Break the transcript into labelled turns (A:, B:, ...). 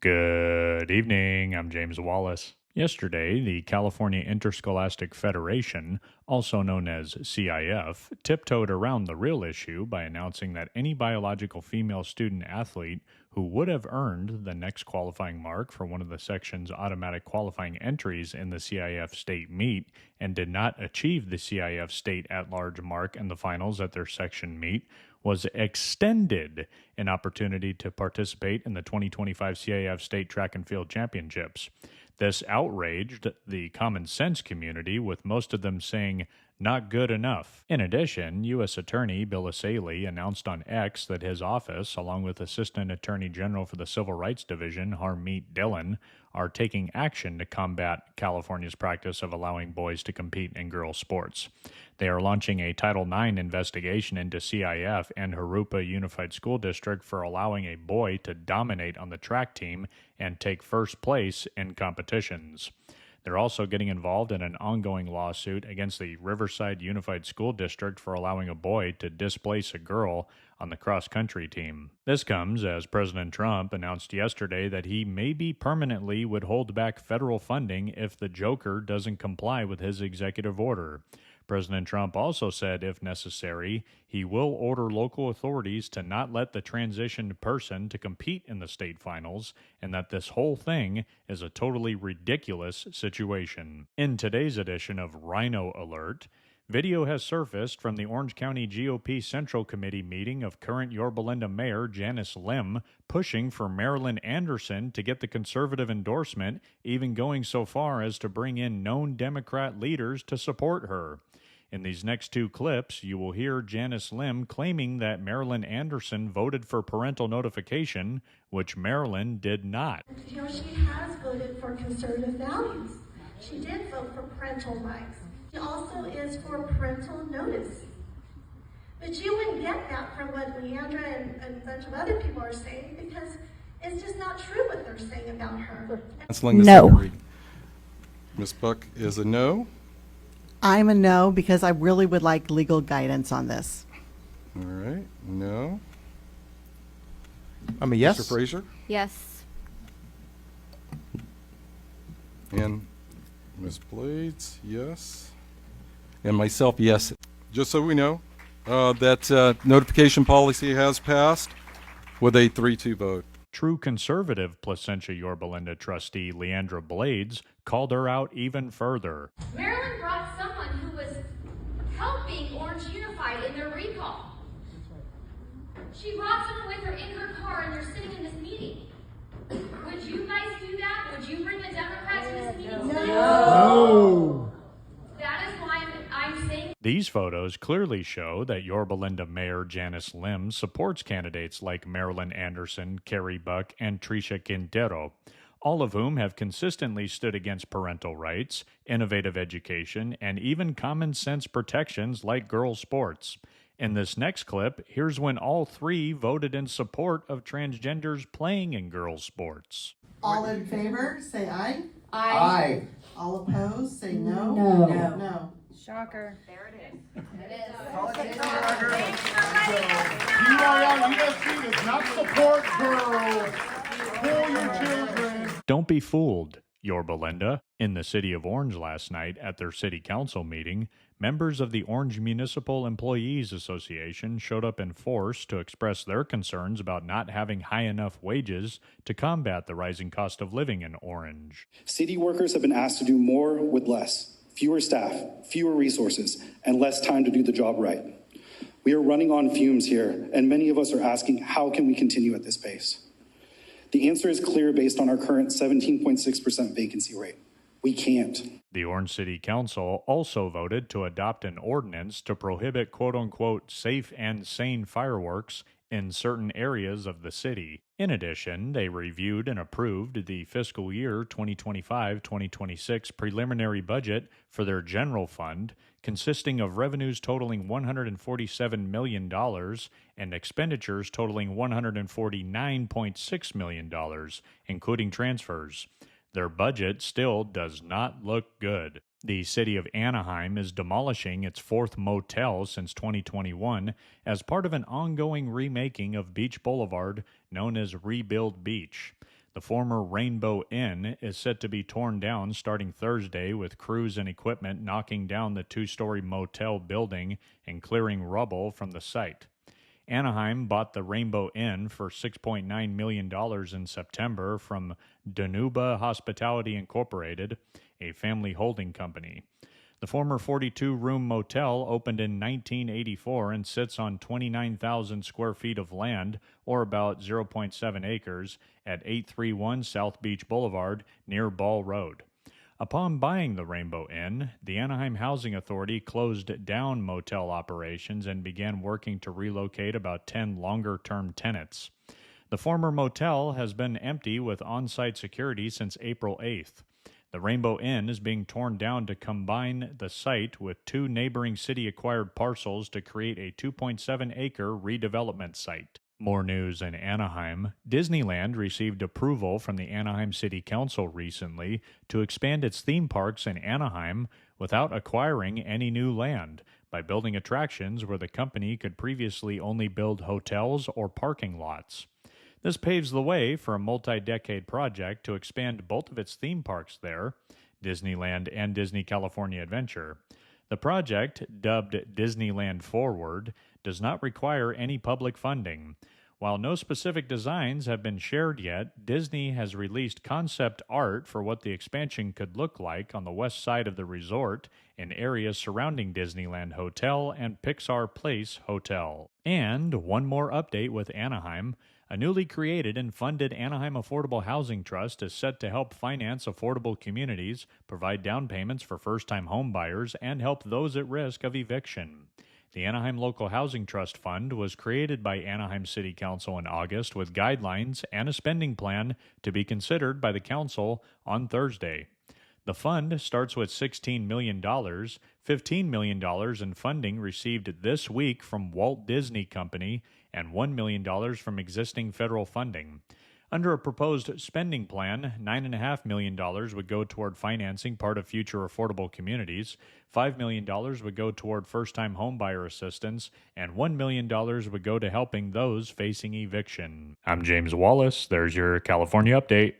A: Good evening. I'm James Wallace. Yesterday, the California Interscholastic Federation, also known as CIF, tiptoed around the real issue by announcing that any biological female student athlete who would have earned the next qualifying mark for one of the section's automatic qualifying entries in the CIF state meet and did not achieve the CIF state at-large mark in the finals at their section meet was extended an opportunity to participate in the 2025 CIF State Track and Field Championships. This outraged the common sense community, with most of them saying, not good enough. In addition, U.S. Attorney Bill Essayli announced on X that his office, along with Assistant Attorney General for the Civil Rights Division, Harmeet Dillon, are taking action to combat California's practice of allowing boys to compete in girls' sports. They are launching a Title IX investigation into CIF and Jurupa Unified School District for allowing a boy to dominate on the track team and take first place in competitions. They're also getting involved in an ongoing lawsuit against the Riverside Unified School District for allowing a boy to displace a girl on the cross-country team. This comes as President Trump announced yesterday that he maybe permanently would hold back federal funding if the Joker doesn't comply with his executive order. President Trump also said, if necessary, he will order local authorities to not let the transitioned person to compete in the state finals, and that this whole thing is a totally ridiculous situation. In today's edition of Rhino Alert, video has surfaced from the Orange County GOP Central Committee meeting of current Yorba Linda Mayor Janice Lim pushing for Marilyn Anderson to get the conservative endorsement, even going so far as to bring in known Democrat leaders to support her. In these next two clips, you will hear Janice Lim claiming that Marilyn Anderson voted for parental notification, which Marilyn did not.
B: She has voted for conservative values. She did vote for parental rights. She also is for parental notice. But you wouldn't get that from what Leandra and a bunch of other people are saying, because it's just not true what they're saying about her.
C: No.
D: Ms. Buck is a no.
C: I'm a no because I really would like legal guidance on this.
D: All right, no.
E: I'm a yes.
D: Mr. Frazier?
F: Yes.
D: And Ms. Blades, yes. And myself, yes. Just so we know, that notification policy has passed with a 3-2 vote.
A: True conservative Placentia Yorba Linda trustee Leandra Blades called her out even further.
G: Marilyn brought someone who was helping Orange Unified in their recall. She brought someone with her in her car and they're sitting in this meeting. Would you guys do that? Would you bring the Democrats to this meeting?
E: No.
G: That is why I'm saying.
A: These photos clearly show that Yorba Linda Mayor Janice Lim supports candidates like Marilyn Anderson, Carrie Buck, and Tricia Quintero, all of whom have consistently stood against parental rights, innovative education, and even common sense protections like girls' sports. In this next clip, here's when all three voted in support of transgenders playing in girls' sports.
C: All in favor, say aye.
E: Aye.
C: All opposed, say no.
E: No.
C: No.
F: Shocker.
E: USC does not support girls. Pull your children.
A: Don't be fooled, Yorba Linda. In the city of Orange last night at their city council meeting, members of the Orange Municipal Employees Association showed up in force to express their concerns about not having high enough wages to combat the rising cost of living in Orange.
H: City workers have been asked to do more with less, fewer staff, fewer resources, and less time to do the job right. We are running on fumes here, and many of us are asking, how can we continue at this pace? The answer is clear based on our current 17.6% vacancy rate. We can't.
A: The Orange City Council also voted to adopt an ordinance to prohibit quote-unquote safe and sane fireworks in certain areas of the city. In addition, they reviewed and approved the fiscal year 2025-2026 preliminary budget for their general fund, consisting of revenues totaling $147 million and expenditures totaling $149.6 million, including transfers. Their budget still does not look good. The city of Anaheim is demolishing its fourth motel since 2021 as part of an ongoing remaking of Beach Boulevard known as Rebuild Beach. The former Rainbow Inn is set to be torn down starting Thursday, with crews and equipment knocking down the two-story motel building and clearing rubble from the site. Anaheim bought the Rainbow Inn for $6.9 million in September from Danuba Hospitality Incorporated, a family holding company. The former 42-room motel opened in 1984 and sits on 29,000 square feet of land, or about 0.7 acres, at 831 South Beach Boulevard near Ball Road. Upon buying the Rainbow Inn, the Anaheim Housing Authority closed down motel operations and began working to relocate about 10 longer-term tenants. The former motel has been empty with on-site security since April 8th. The Rainbow Inn is being torn down to combine the site with two neighboring city-acquired parcels to create a 2.7-acre redevelopment site. More news in Anaheim. Disneyland received approval from the Anaheim City Council recently to expand its theme parks in Anaheim without acquiring any new land, by building attractions where the company could previously only build hotels or parking lots. This paves the way for a multi-decade project to expand both of its theme parks there, Disneyland and Disney California Adventure. The project, dubbed Disneyland Forward, does not require any public funding. While no specific designs have been shared yet, Disney has released concept art for what the expansion could look like on the west side of the resort in areas surrounding Disneyland Hotel and Pixar Place Hotel. And one more update with Anaheim. A newly created and funded Anaheim Affordable Housing Trust is set to help finance affordable communities, provide down payments for first-time home buyers, and help those at risk of eviction. The Anaheim Local Housing Trust Fund was created by Anaheim City Council in August with guidelines and a spending plan to be considered by the council on Thursday. The fund starts with $16 million, $15 million in funding received this week from Walt Disney Company, and $1 million from existing federal funding. Under a proposed spending plan, $9.5 million would go toward financing part of future affordable communities, $5 million would go toward first-time homebuyer assistance, and $1 million would go to helping those facing eviction. I'm James Wallace. There's your California update.